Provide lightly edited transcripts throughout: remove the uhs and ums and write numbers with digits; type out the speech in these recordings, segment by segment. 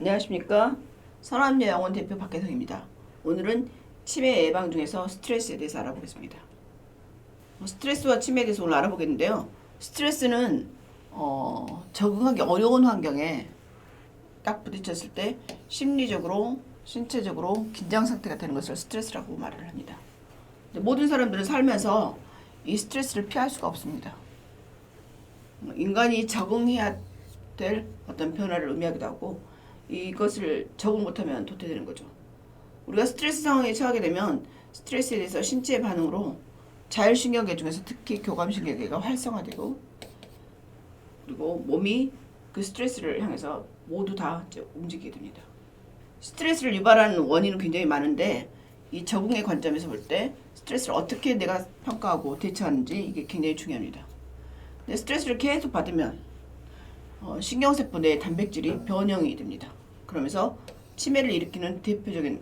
안녕하십니까. 선암여행원 대표 박혜성입니다. 오늘은 치매 예방 중에서 스트레스에 대해서 알아보겠습니다. 스트레스와 치매에 대해서 오늘 알아보겠는데요. 스트레스는 적응하기 어려운 환경에 딱 부딪혔을 때 심리적으로, 신체적으로 긴장 상태가 되는 것을 스트레스라고 말을 합니다. 모든 사람들은 살면서 이 스트레스를 피할 수가 없습니다. 인간이 적응해야 될 어떤 변화를 의미하기도 하고 이것을 적응 못하면 도태되는 거죠. 우리가 스트레스 상황에 처하게 되면 스트레스에 대해서 신체 반응으로 자율신경계 중에서 특히 교감신경계가 활성화되고 그리고 몸이 그 스트레스를 향해서 모두 다 움직이게 됩니다. 스트레스를 유발하는 원인은 굉장히 많은데 이 적응의 관점에서 볼 때 스트레스를 어떻게 내가 평가하고 대처하는지 이게 굉장히 중요합니다. 근데 스트레스를 계속 받으면 신경세포 내 단백질이 변형이 됩니다. 그러면서 치매를 일으키는 대표적인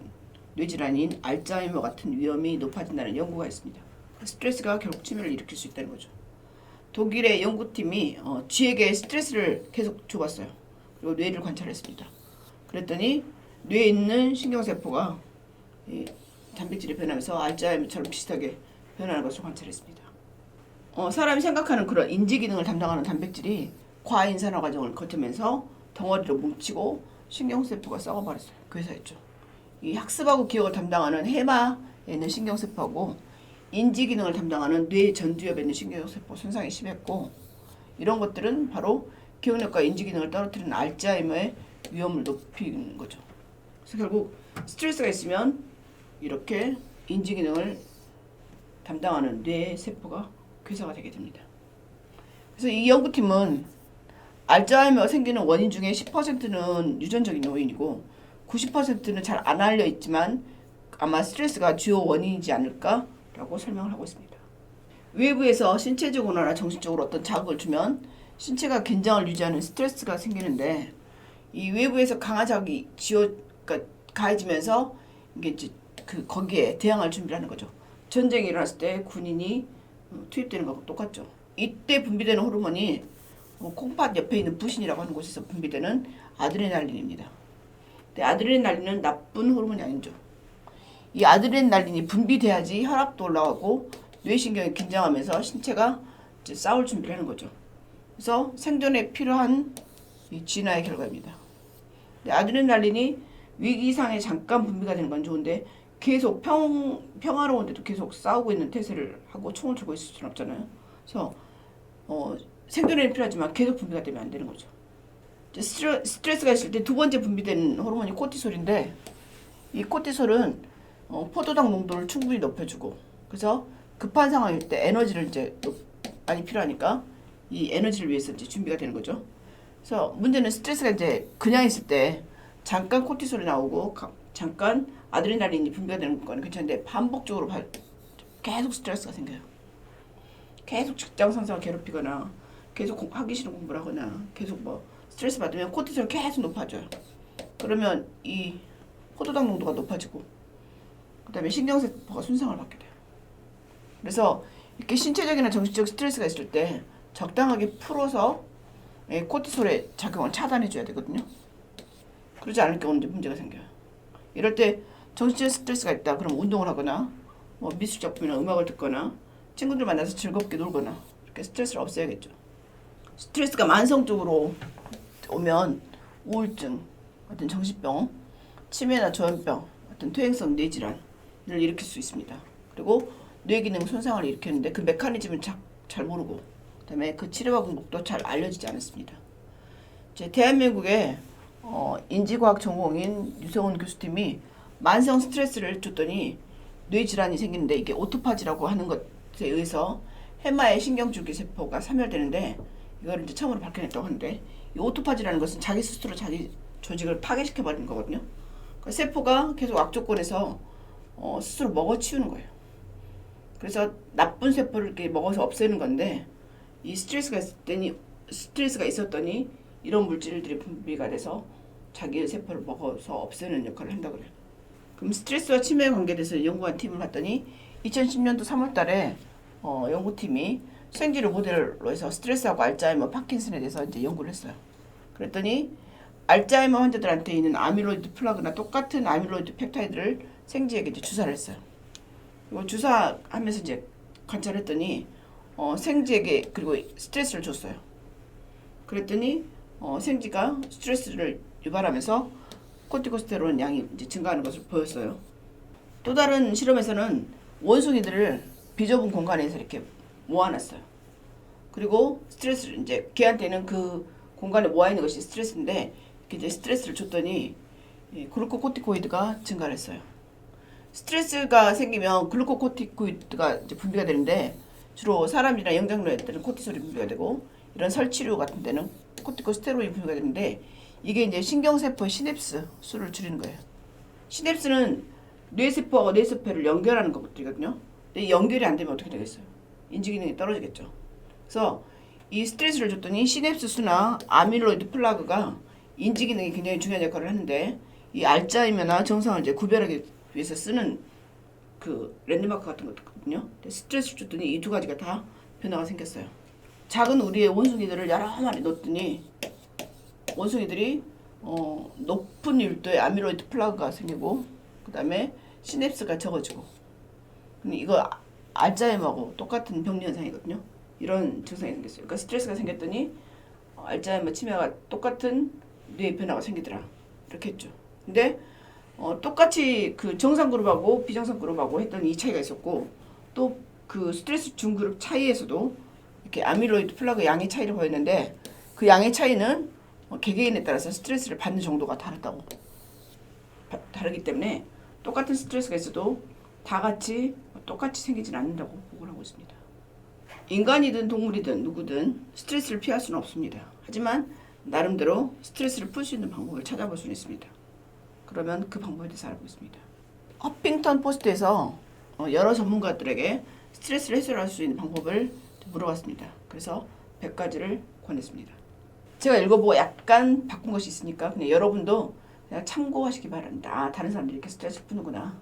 뇌질환인 알츠하이머 같은 위험이 높아진다는 연구가 있습니다. 스트레스가 결국 치매를 일으킬 수 있다는 거죠. 독일의 연구팀이 쥐에게 스트레스를 계속 줘봤어요. 그리고 뇌를 관찰했습니다. 그랬더니 뇌에 있는 신경세포가 단백질이 변하면서 알츠하이머처럼 비슷하게 변하는 것을 관찰했습니다. 사람이 생각하는 그런 인지기능을 담당하는 단백질이 과인산화 과정을 거치면서 덩어리로 뭉치고 신경세포가 썩어버렸어요. 교사했죠. 이 학습하고 기억을 담당하는 해마에 있는 신경세포하고 인지기능을 담당하는 뇌 전두엽에 있는 신경세포 손상이 심했고 이런 것들은 바로 기억력과 인지기능을 떨어뜨리는 알츠하이머의 위험을 높이는 거죠. 그래서 결국 스트레스가 있으면 이렇게 인지기능을 담당하는 뇌 세포가 괴사가 되게 됩니다. 그래서 이 연구팀은 알츠하이머가 생기는 원인 중에 10%는 유전적인 요인이고 90%는 잘 안 알려 있지만 아마 스트레스가 주요 원인이지 않을까라고 설명을 하고 있습니다. 외부에서 신체적으로나 정신적으로 어떤 자극을 주면 신체가 긴장을 유지하는 스트레스가 생기는데 이 외부에서 강한 자극이 그러니까 가해지면서 이게 이제 거기에 대항할 준비를 하는 거죠. 전쟁이 일어났을 때 군인이 투입되는 것과 똑같죠. 이때 분비되는 호르몬이 콩팥 옆에 있는 부신이라고 하는 곳에서 분비되는 아드레날린입니다. 근데 아드레날린은 나쁜 호르몬이 아니죠. 이 아드레날린이 분비돼야지 혈압도 올라가고 뇌신경이 긴장하면서 신체가 이제 싸울 준비를 하는 거죠. 그래서 생존에 필요한 진화의 결과입니다. 근데 아드레날린이 위기 상에 잠깐 분비가 되는 건 좋은데 계속 평화로운데도 계속 싸우고 있는 태세를 하고 총을 들고 있을 수는 없잖아요. 그래서 생존에는 필요하지만 계속 분비가 되면 안 되는 거죠. 스트레스가 있을 때 두 번째 분비되는 호르몬이 코티솔인데 이 코티솔은 포도당 농도를 충분히 높여주고 그래서 급한 상황일 때 에너지를 이제 많이 필요하니까 이 에너지를 위해서 이제 준비가 되는 거죠. 그래서 문제는 스트레스가 이제 그냥 있을 때 잠깐 코티솔이 나오고 잠깐 아드레날린이 분비가 되는 건 괜찮은데 반복적으로 계속 스트레스가 생겨요. 계속 직장 상사가 괴롭히거나 계속 하기 싫은 공부를 하거나 계속 스트레스 받으면 코티솔이 계속 높아져요. 그러면 이 포도당 농도가 높아지고 그 다음에 신경세포가 손상을 받게 돼요. 그래서 이렇게 신체적이나 정신적 스트레스가 있을 때 적당하게 풀어서 코티솔의 작용을 차단해 줘야 되거든요. 그러지 않을 경우는 이제 문제가 생겨요. 이럴 때 정신적 스트레스가 있다. 그럼 운동을 하거나 미술 작품이나 음악을 듣거나 친구들 만나서 즐겁게 놀거나 이렇게 스트레스를 없애야겠죠. 스트레스가 만성적으로 오면 우울증, 어떤 정신병, 치매나 조현병, 어떤 퇴행성 뇌질환을 일으킬 수 있습니다. 그리고 뇌기능 손상을 일으키는데 그 메커니즘을 잘 모르고 그다음에 그 치료와 방법도 잘 알려지지 않았습니다. 대한민국의 인지과학 전공인 유성훈 교수팀이 만성 스트레스를 줬더니 뇌질환이 생기는데 이게 오토파지라고 하는 것에 의해서 해마의 신경줄기 세포가 사멸되는데 이걸 이제 처음으로 밝혀냈다고 하는데 이 오토파지라는 것은 자기 스스로 자기 조직을 파괴시켜 버리는 거거든요. 그러니까 세포가 계속 악조건에서 스스로 먹어치우는 거예요. 그래서 나쁜 세포를 이렇게 먹어서 없애는 건데 이 스트레스가 있었더니 이런 물질들이 분비가 돼서 자기의 세포를 먹어서 없애는 역할을 한다고 그래요. 그럼 스트레스와 치매에 관계돼서 연구한 팀을 봤더니 2010년도 3월 달에 연구팀이 생쥐를 모델로 해서 스트레스하고 알츠하이머, 파킨슨에 대해서 이제 연구를 했어요. 그랬더니 알츠하이머 환자들한테 있는 아밀로이드 플라그나 똑같은 아밀로이드 펩타이드를 생쥐에게 이제 주사를 했어요. 이거 주사하면서 이제 관찰했더니 생쥐에게 그리고 스트레스를 줬어요. 그랬더니 생쥐가 스트레스를 유발하면서 코티코스테론 양이 이제 증가하는 것을 보였어요. 또 다른 실험에서는 원숭이들을 비좁은 공간에서 이렇게 모아놨어요. 그리고 스트레스를 이제 걔한테는 그 공간에 모아있는 것이 스트레스인데 이제 스트레스를 줬더니 글루코코티코이드가 증가를 했어요. 스트레스가 생기면 글루코코티코이드가 이제 분비가 되는데 주로 사람이나 영장류에 때는 코티솔이 분비가 되고 이런 설치류 같은 데는 코티코스테로이 분비가 되는데 이게 이제 신경세포의 시냅스 수를 줄이는 거예요. 시냅스는 뇌세포하고 뇌세포를 연결하는 것들이거든요. 근데 이 연결이 안 되면 어떻게 되겠어요? 인지기능이 떨어지겠죠. 그래서 이 스트레스를 줬더니 시냅스 수나 아밀로이드 플라그가 인지기능이 굉장히 중요한 역할을 하는데 이 알츠하이머나 정상을 이제 구별하기 위해서 쓰는 그 랜드마크 같은 것거든요. 스트레스를 줬더니 이 두 가지가 다 변화가 생겼어요. 작은 우리의 원숭이들을 여러 마리 넣었더니 원숭이들이 높은 밀도의 아밀로이드 플라그가 생기고 그 다음에 시냅스가 적어지고 이거 알츠하이머하고 똑같은 병리 현상이거든요. 이런 증상이 생겼어요. 그러니까 스트레스가 생겼더니 알츠하이머 치매가 똑같은 뇌 변화가 생기더라. 이렇게 했죠. 근데 똑같이 그 정상 그룹하고 비정상 그룹하고 했던 이 차이가 있었고 또 그 스트레스 준 그룹 차이에서도 이렇게 아밀로이드 플라그 양의 차이를 보였는데 그 양의 차이는 개개인에 따라서 스트레스를 받는 정도가 다르기 때문에 똑같은 스트레스가 있어도 다 같이 똑같이 생기진 않는다고 보고를 하고 있습니다. 인간이든 동물이든 누구든 스트레스를 피할 수는 없습니다. 하지만 나름대로 스트레스를 풀 수 있는 방법을 찾아볼 수는 있습니다. 그러면 그 방법에 대해서 알아보겠습니다. 허핑턴 포스트에서 여러 전문가들에게 스트레스를 해소할 수 있는 방법을 물어봤습니다. 그래서 100가지를 권했습니다. 제가 읽어보고 약간 바꾼 것이 있으니까 그냥 여러분도 그냥 참고하시기 바랍니다. 다른 사람들이 이렇게 스트레스를 푸는구나.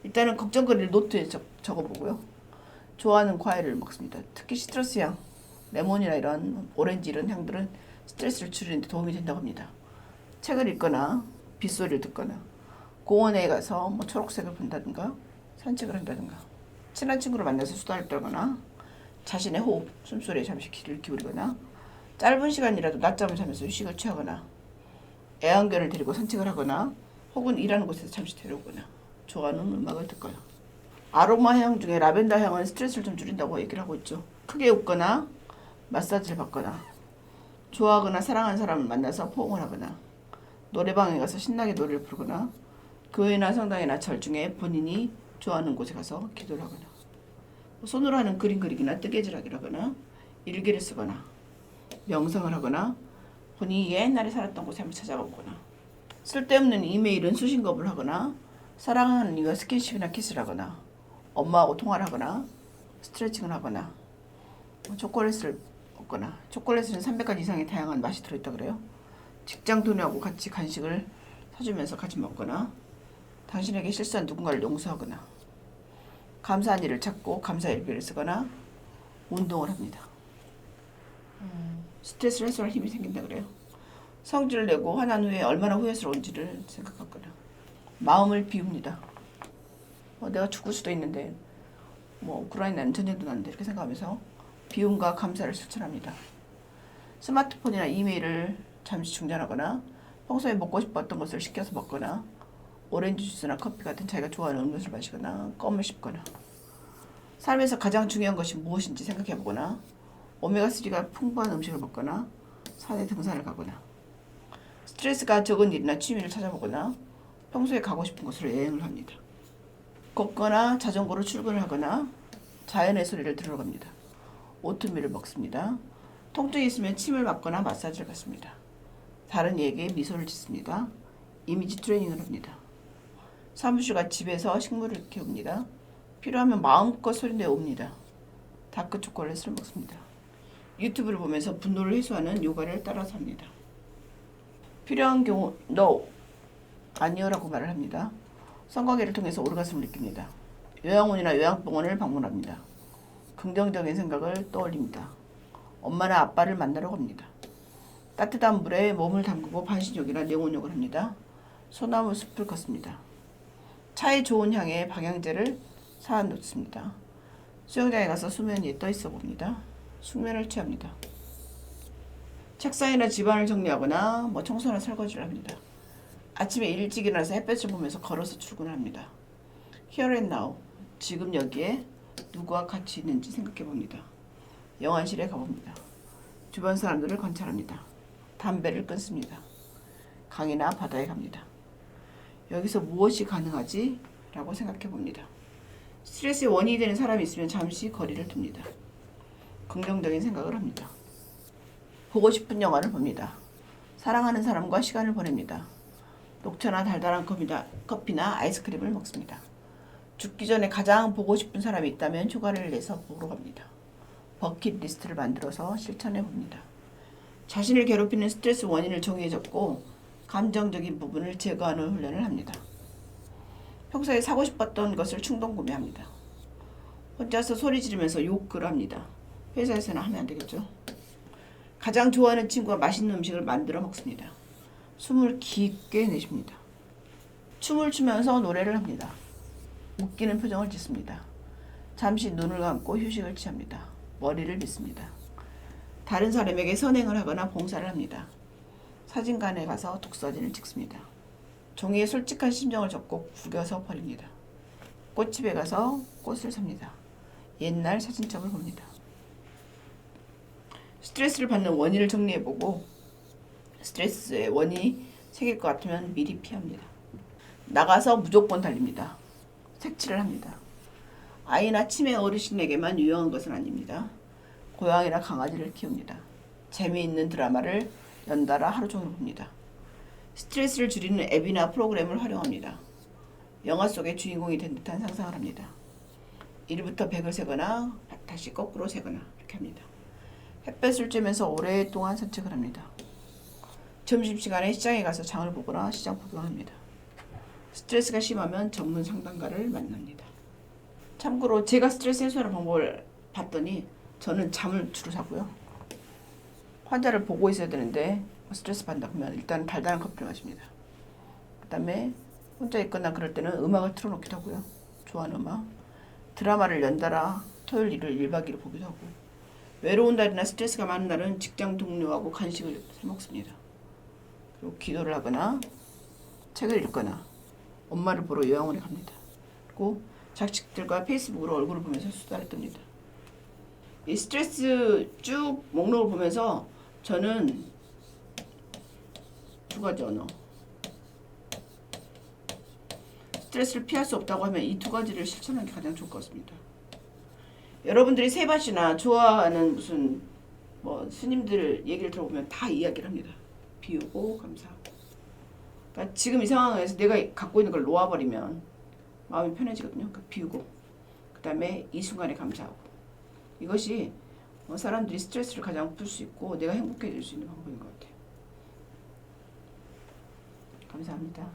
일단은 걱정거리를 노트에 적어보고요. 좋아하는 과일을 먹습니다. 특히 시트러스 향, 레몬이나 이런 오렌지 이런 향들은 스트레스를 줄이는 데 도움이 된다고 합니다. 책을 읽거나 빗소리를 듣거나 공원에 가서 초록색을 본다든가 산책을 한다든가 친한 친구를 만나서 수다를 떨거나 자신의 호흡, 숨소리에 잠시 귀를 기울이거나 짧은 시간이라도 낮잠을 자면서 휴식을 취하거나 애완견을 데리고 산책을 하거나 혹은 일하는 곳에서 잠시 데려오거나 좋아하는 음악을 듣거나 아로마 향 중에 라벤더 향은 스트레스를 좀 줄인다고 얘기를 하고 있죠. 크게 웃거나 마사지를 받거나 좋아하거나 사랑하는 사람을 만나서 포옹을 하거나 노래방에 가서 신나게 노래를 부르거나 교회나 성당이나 절 중에 본인이 좋아하는 곳에 가서 기도를 하거나 손으로 하는 그림 그리기나 뜨개질하기를 하거나 일기를 쓰거나 명상을 하거나 본인이 옛날에 살았던 곳에 한번 찾아가보거나 쓸데없는 이메일은 수신겁을 하거나 사랑하는 이가 스킨십이나 키스를 하거나 엄마하고 통화를 하거나 스트레칭을 하거나 초콜릿을 먹거나 초콜릿은 300가지 이상의 다양한 맛이 들어있다 그래요. 직장 동료하고 같이 간식을 사주면서 같이 먹거나 당신에게 실수한 누군가를 용서하거나 감사한 일을 찾고 감사 일기를 쓰거나 운동을 합니다. 스트레스를 해소할 힘이 생긴다 그래요. 성질을 내고 화난 후에 얼마나 후회스러운지를 생각하거나 마음을 비웁니다. 내가 죽을 수도 있는데 그러니 나는 전쟁도 났는데 이렇게 생각하면서 비움과 감사를 실천합니다. 스마트폰이나 이메일을 잠시 중단하거나 평소에 먹고 싶었던 것을 시켜서 먹거나 오렌지 주스나 커피 같은 자기가 좋아하는 음료수를 마시거나 껌을 씹거나 삶에서 가장 중요한 것이 무엇인지 생각해보거나 오메가3가 풍부한 음식을 먹거나 산에 등산을 가거나 스트레스가 적은 일이나 취미를 찾아보거나 평소에 가고 싶은 곳으로 여행을 합니다. 걷거나 자전거로 출근을 하거나 자연의 소리를 들으러 갑니다. 오트밀을 먹습니다. 통증이 있으면 침을 맞거나 마사지를 받습니다. 다른 이에게 미소를 짓습니다. 이미지 트레이닝을 합니다. 사무실과 집에서 식물을 키웁니다. 필요하면 마음껏 소리내옵니다. 다크 초콜릿을 먹습니다. 유튜브를 보면서 분노를 해소하는 요가를 따라서 합니다. 필요한 경우 no, 아니요라고 말을 합니다. 성관계를 통해서 오르가슴을 느낍니다. 요양원이나 요양병원을 방문합니다. 긍정적인 생각을 떠올립니다. 엄마나 아빠를 만나러 갑니다. 따뜻한 물에 몸을 담그고 반신욕이나 냉온욕을 합니다. 소나무 숲을 걷습니다. 차의 좋은 향에 방향제를 사아 놓습니다. 수영장에 가서 수면 위에 떠 있어 봅니다. 숙면을 취합니다. 책상이나 집안을 정리하거나 청소나 설거지를 합니다. 아침에 일찍 일어나서 햇볕을 보면서 걸어서 출근을 합니다. Here and now, 지금 여기에 누구와 같이 있는지 생각해 봅니다. 영안실에 가봅니다. 주변 사람들을 관찰합니다. 담배를 끊습니다. 강이나 바다에 갑니다. 여기서 무엇이 가능하지? 라고 생각해 봅니다. 스트레스의 원인이 되는 사람이 있으면 잠시 거리를 둡니다. 긍정적인 생각을 합니다. 보고 싶은 영화를 봅니다. 사랑하는 사람과 시간을 보냅니다. 녹차나 달달한 커피나 아이스크림을 먹습니다. 죽기 전에 가장 보고 싶은 사람이 있다면 휴가를 내서 보러 갑니다. 버킷리스트를 만들어서 실천해 봅니다. 자신을 괴롭히는 스트레스 원인을 종이에 적고 감정적인 부분을 제거하는 훈련을 합니다. 평소에 사고 싶었던 것을 충동 구매합니다. 혼자서 소리 지르면서 욕을 합니다. 회사에서는 하면 안 되겠죠. 가장 좋아하는 친구와 맛있는 음식을 만들어 먹습니다. 숨을 깊게 내쉽니다. 춤을 추면서 노래를 합니다. 웃기는 표정을 짓습니다. 잠시 눈을 감고 휴식을 취합니다. 머리를 빗습니다. 다른 사람에게 선행을 하거나 봉사를 합니다. 사진관에 가서 독사진을 찍습니다. 종이에 솔직한 심정을 적고 구겨서 버립니다. 꽃집에 가서 꽃을 삽니다. 옛날 사진첩을 봅니다. 스트레스를 받는 원인을 정리해보고 스트레스의 원인이 생길 것 같으면 미리 피합니다. 나가서 무조건 달립니다. 색칠을 합니다. 아이나 치매 어르신에게만 유용한 것은 아닙니다. 고양이나 강아지를 키웁니다. 재미있는 드라마를 연달아 하루 종일 봅니다. 스트레스를 줄이는 앱이나 프로그램을 활용합니다. 영화 속의 주인공이 된 듯한 상상을 합니다. 1부터 100을 세거나 다시 거꾸로 세거나 이렇게 합니다. 햇볕을 쬐면서 오랫동안 산책을 합니다. 점심시간에 시장에 가서 장을 보거나 시장 구경합니다. 스트레스가 심하면 전문 상담가를 만납니다. 참고로 제가 스트레스 해소하는 방법을 봤더니 저는 잠을 주로 자고요. 환자를 보고 있어야 되는데 스트레스 받는다 그러면 일단 달달한 커피를 마십니다. 그 다음에 혼자 있거나 그럴 때는 음악을 틀어놓기도 하고요. 좋아하는 음악. 드라마를 연달아 토요일 일요일 1박 2일 보기도 하고, 외로운 날이나 스트레스가 많은 날은 직장 동료하고 간식을 사 먹습니다. 그리고 기도를 하거나 책을 읽거나 엄마를 보러 요양원에 갑니다. 그리고 자식들과 페이스북으로 얼굴을 보면서 수다를 떱니다. 이 스트레스 쭉 목록을 보면서 저는 두 가지 언어, 스트레스를 피할 수 없다고 하면 이 두 가지를 실천하는 게 가장 좋을 것 같습니다. 여러분들이 세바시나 좋아하는 무슨 스님들 얘기를 들어보면 다 이야기를 합니다. 비우고 감사하고. 그러니까 지금 이 상황에서 내가 갖고 있는 걸 놓아버리면 마음이 편해지거든요. 그러니까 비우고, 그 다음에 이 순간에 감사하고. 이것이 사람들이 스트레스를 가장 풀 수 있고 내가 행복해질 수 있는 방법인 것 같아요. 감사합니다.